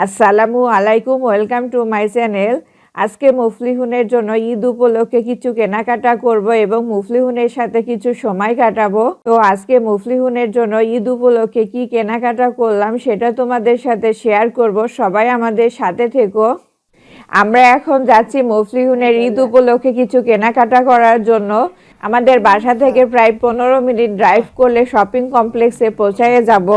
আসসালামু আলাইকুম, welcome to my channel. আজকে মুফলিহুনের জন্য ঈদ উপলক্ষে কিছু কেনাকাটা করব এবং মুফলিহুনের সাথে কিছু সময় কাটাবো। তো আজকে মুফলিহুনের জন্য ঈদ উপলক্ষে কি কেনাকাটা করলাম সেটা তোমাদের সাথে শেয়ার করব। সবাই আমাদের সাথে থেকো। আমরা এখন যাচ্ছি মুফলিহুনের ঈদ উপলক্ষে কিছু কেনাকাটা করার জন্য। আমাদের বাসা থেকে প্রায় 15 মিনিট ড্রাইভ করলে শপিং কমপ্লেক্সে পৌঁছায় যাব।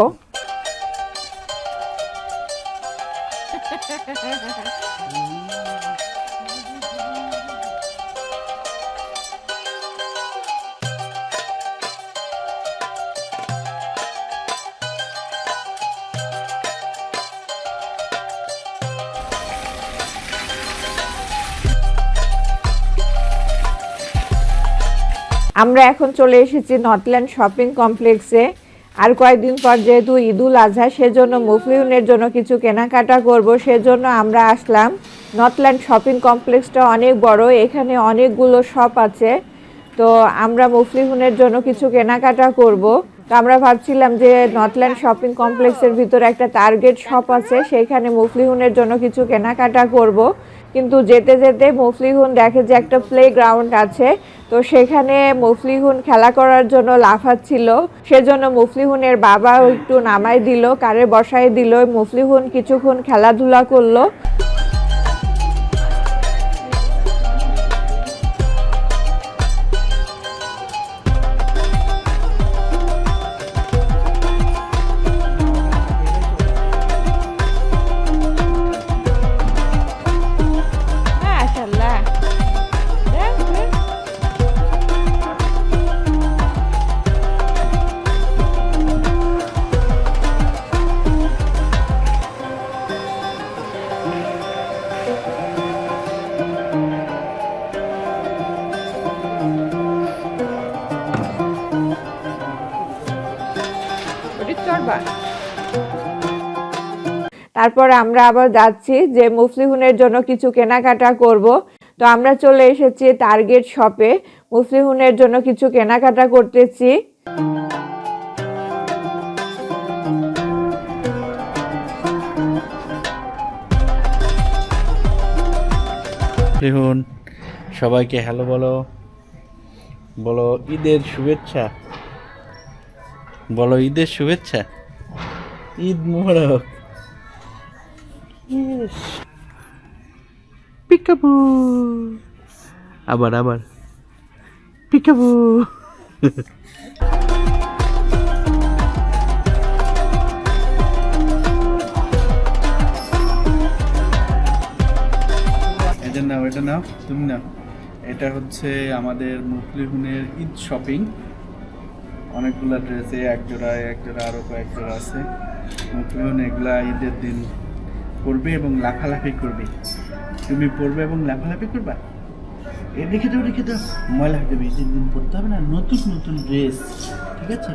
আমরা এখন চলে এসেছি নর্থল্যান্ড শপিং কমপ্লেক্সে। আর কয়েকদিন পর যেহেতু ঈদুল আজহা, সেজন্য মুফলিহুনের জন্য কিছু কেনাকাটা করব, সেজন্য আমরা আসলাম। নর্থল্যান্ড শপিং কমপ্লেক্সটা অনেক বড়, এখানে অনেকগুলো শপ আছে। তো আমরা মুফলিহুনের জন্য কিছু কেনাকাটা করব। তো আমরা ভাবছিলাম যে নর্থল্যান্ড শপিং কমপ্লেক্সের ভিতরে একটা টার্গেট শপ আছে, সেইখানে মুফলিহুনের জন্য কিছু কেনাকাটা করব। কিন্তু যেতে যেতে মুফলিহুন দেখে যে একটা প্লে গ্রাউন্ড আছে, তো সেখানে মুফলিহুন খেলা করার জন্য লাফাচ্ছিল। সেজন্য মুফলিহুনের বাবাও একটু নামাই দিল, কারে বসাই দিল। মুফলিহুন কিছুক্ষণ খেলাধুলা করলো। তারপর আমরা আবার যাচ্ছি যে মুফলিহুনের জন্য কিছু কেনাকাটা করব। তো আমরা চলে এসেছি টার্গেট শপে, মুফলিহুনের জন্য কিছু কেনাকাটা করতেছি। মুফলিহুন সবাইকে হ্যালো বলো, বলো ঈদের শুভেচ্ছা, বলো ঈদের শুভেচ্ছা, ঈদ মোবারক। পিকাবু, আবার আবার পিকাবু। এটা নাও, এটা নাও, তুমি নাও। এটা হচ্ছে আমাদের মুফলিহুনের ঈদ শপিং। অনেকগুলো ড্রেসে এক জোড়া আরও কয়েক জোড়া আছে। মুফলিহুন এগুলা ঈদের দিন পরবে এবং লাফালাফি করবে। তুমি পরবে এবং লাফালাফি করবা। রেখে দাও, ময়লা হয়ে যাবে। ঈদের দিন পরতে হবে না, নতুন নতুন ড্রেস, ঠিক আছে?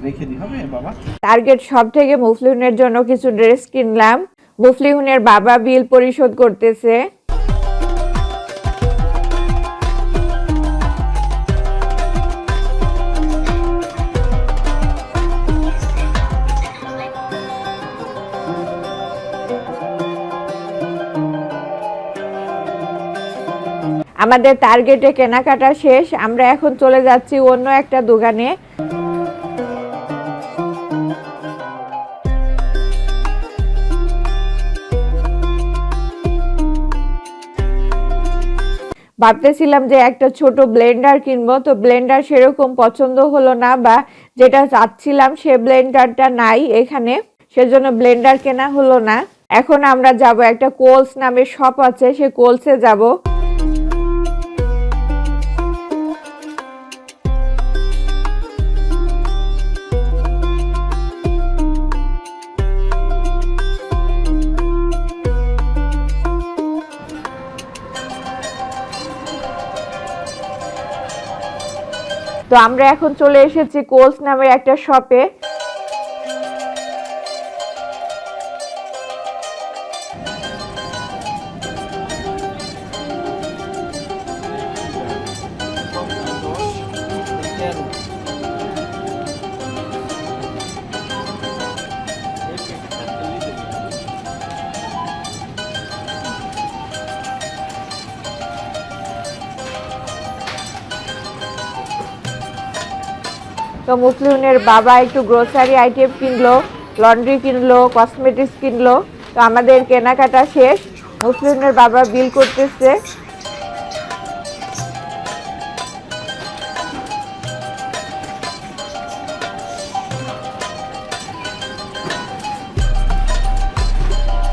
রেখে দিই, হবে বাবা। টার্গেট শপ থেকে মুফলিহুনের জন্য কিছু ড্রেস কিনলাম। মুফলিহুনের বাবা বিল পরিশোধ করতেছে। আমাদের টার্গেটে কেনাকাটা শেষ, আমরা এখন চলে যাচ্ছি অন্য একটা দোকানে। ভাবতেছিলাম যে একটা ছোট ব্লেন্ডার কিনবো, তো ব্লেন্ডার সেরকম পছন্দ হলো না, বা যেটা চাচ্ছিলাম সে ব্লেন্ডারটা নাই এখানে, সেজন্য ব্লেন্ডার কেনা হলো না। এখন আমরা যাব একটা কোলস নামের শপ আছে, সে কোলসে যাব। তো আমরা এখন চলে এসেছি কোলস নামের একটা শপে। তো মুফলিহুনের বাবা একটু গ্রোসারি আইটেম কিনলো, লন্ড্রি কিনলো, কসমেটিক্স কিনলো। তো আমাদের কেনাকাটা শেষ, মুফলিহুনের বাবা বিল করতেছে।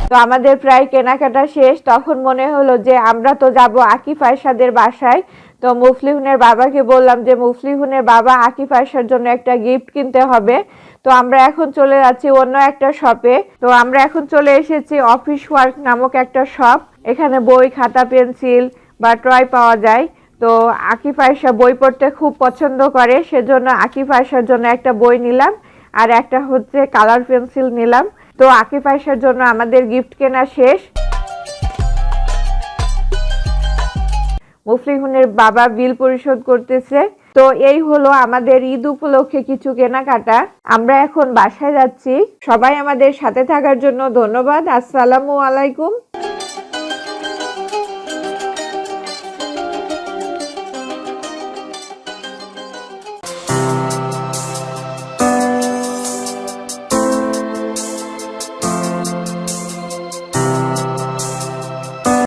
তো আমাদের প্রায় কেনাকাটা শেষ। তখন মনে হলো যে আমরা তো যাব আকিফ আয়শাদের বাসায়। তো মুফলিহুনের বাবাকে বললাম যে মুফলিহুনের বাবা আকিফ আয়শার জন্য একটা গিফট কিনতে হবে। তো আমরা এখন চলে যাচ্ছি অন্য একটা শপে। তো আমরা এখন চলে এসেছি অফিস ওয়ার্ক নামক একটা শপ। এখানে বই, খাতা, পেন্সিল বা টয় পাওয়া যায়। তো আকিফ আয়শা বই পড়তে খুব পছন্দ করে, সেজন্য আকিফ আয়শার জন্য একটা বই নিলাম আর একটা হচ্ছে কালার পেন্সিল নিলাম। তো আকিফ আয়শার জন্য আমাদের গিফট কেনা শেষ। মুফলিহুনের বাবা বিল পরিশোধ করতেছে। তো এই হলো আমাদের ঈদ উপলক্ষে কিছু কেনাকাটা। আমরা এখন বাসায় যাচ্ছি। সবাই আমাদের সাথে থাকার জন্য ধন্যবাদ। আসসালামু আলাইকুম।